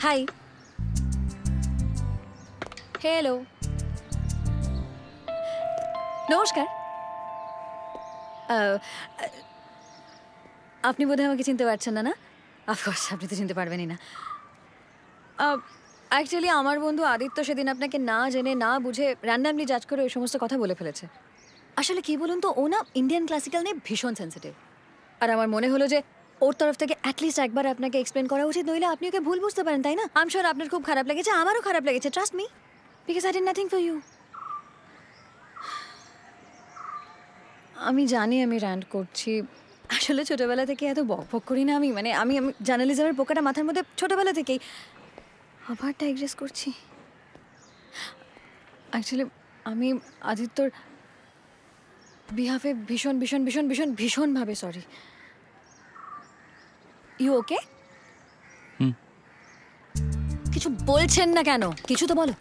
High. Hello, নমস্কার। আপনি বোধহয় আমাকে চিনতে পারছেন না, না? অফকোর্স আপনি তো চিনতে পারবেনই না। অ্যাকচুয়ালি আমার বন্ধু আদিত্য সেদিন আপনাকে না জেনে না বুঝে র্যান্ডামলি জাজ করে ওই সমস্ত কথা বলে ফেলেছে। আসলে কি বলুন তো, ও না ইন্ডিয়ান ক্লাসিক্যাল নিয়ে ভীষণ সেন্সিটিভ। আর আমার মনে হলো যে ওর তরফ থেকে অ্যাটলিস্ট একবার আপনাকে এক্সপ্লেন করা উচিত, নইলে আপনি ওকে ভুল বুঝতে পারেন, তাই না? আই এম শিওর আপনার খুব খারাপ লেগেছে, আমারও খারাপ লেগেছে, trust me, because I did nothing for you. আমি জানি আমি র্যান্ট করছি, আসলে ছোটোবেলা থেকে এত বকবক করি না আমি, মানে আমি জার্নালিজমের পোকাটা মাথার মধ্যে ছোটোবেলা থেকেই, আবার ডাইগ্রেস করছি। অ্যাকচুয়ালি আমি আদিত্যর বিহাফে ভীষণ ভীষণ ভীষণ ভীষণ ভীষণভাবে সরি। You okay? কিছু বলছেন না কেন? কিছু তো বলো,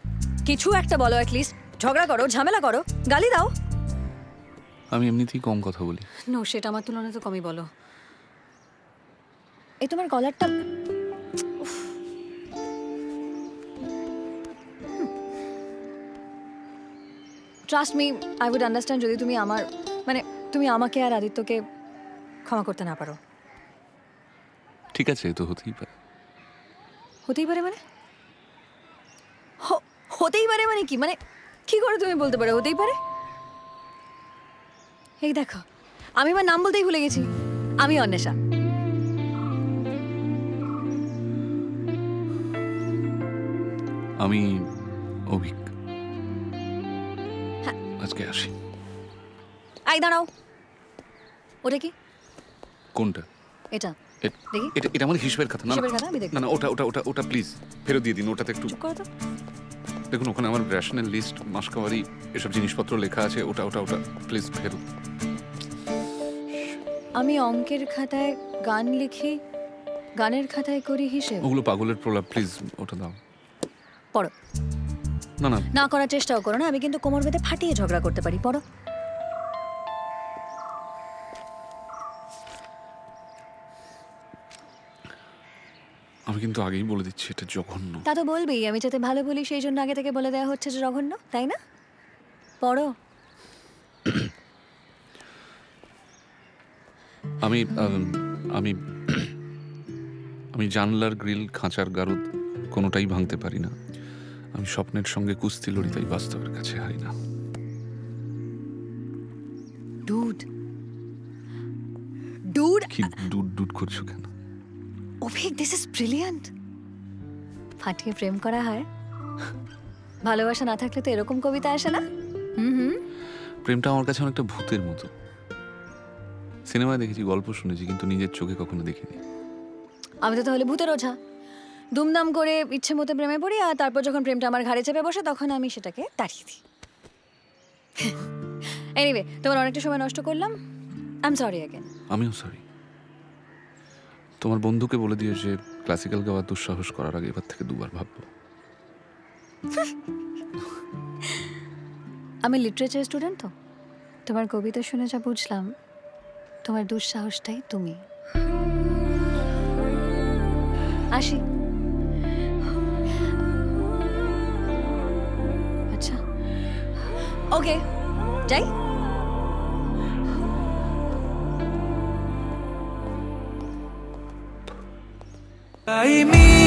কিছু একটা বলো অ্যাটলিস্ট। ঝগড়া করো, ঝামেলা করো, গালি দাও। আমি এমনিতেই কম কথা বলি। নো, সেটা আমার তুলনায় তো কমই বলো। এই তোমার গলারটা, trust me, I would understand যদি তুমি আমার, মানে তুমি আমাকে আর আদিত্যকে ক্ষমা করতে না পারো। ঠিক আছে, তো হতেই পারে। হতেই পারে মানে? হতেই পারে মানে কি? মানে কি করে তুমি বলতে পারো হতেই পারে? এই দেখো, আমি আমার নাম বলতেই ভুলে গেছি। আমি অন্বেষা। আমি অভিক। আজকে আসি। আই দাঁড়াও, ওটা কি? কোনটা? এটা দেখি। এটা আমাদের হিসেবের খাতা। না না, ওটা প্লিজ ফেরত দিয়ে দিন। ওটাতে একটু চুপ করো তো। দেখুন, ওখানে আমার রেশনের লিস্ট, মাসকাওয়ারি, এসব জিনিসপত্র লেখা আছে। ওটা প্লিজ ফেরত। আমি অঙ্কের খাতায় গান লিখি, গানের খাতায় করি হিসেব। ওগুলো পাগলের প্রলাপ, প্লিজ ওটা দাও। পড়ো। না না না করার চেষ্টাও করো না, আমি কিন্তু কোমর বেঁধে ফাটিয়ে ঝগড়া করতে পারি। পড়ো। আমি কিন্তু আগেই বলে দিচ্ছি, এটা জঘন্য। তা তো বলবেই, আমি যাতে ভালো বলি সেই জন্য আগে থেকে বলে দেওয়া হচ্ছে যে জঘন্য, তাই না? পড়ো। আমি আমি আমি জানলার গ্রিল, খাঁচার গারদ কোনোটাই ভাঙতে পারি না। আমি স্বপ্নের সঙ্গে কুস্তি লড়ি, তাই বাস্তবের কাছে হারি না। ডুড ডুড কি ডুড ডুড করছো কেন? Abhik, this is brilliant. ফাটিয়ে প্রেম করা হয়, ভালোবাসা না থাকলে তো এরকম কবিতা আসে না। প্রেমটা আমার কাছে অনেকটা ভূতের মতো। সিনেমায় দেখেছি, গল্প শুনেছি, কিন্তু নিজের চোখে কখনো দেখিনি। আমি তো তাহলে ভূতের ওঝা। দুমদাম করে ইচ্ছে মতো প্রেমে পড়ি, আর তারপর যখন প্রেমটা আমার ঘাড়ে চেপে বসে তখন আমি সেটাকে তাড়িয়ে দিই। এনিওয়ে, তোমার অনেকটা সময় নষ্ট করলাম। I am sorry again. আমিও সরি। তোমার বন্ধুকে বলে দিও যে ক্লাসিক্যাল গাওয়ার দুঃসাহস করার আগে এবার থেকে দুবার ভাববো। আমি লিটারেচার স্টুডেন্ট, তো তোমার কবিতা শুনে যা বুঝলাম, তোমার দুঃসাহসটাই তুমি। আসি। আচ্ছা, ওকে, যাই। I mean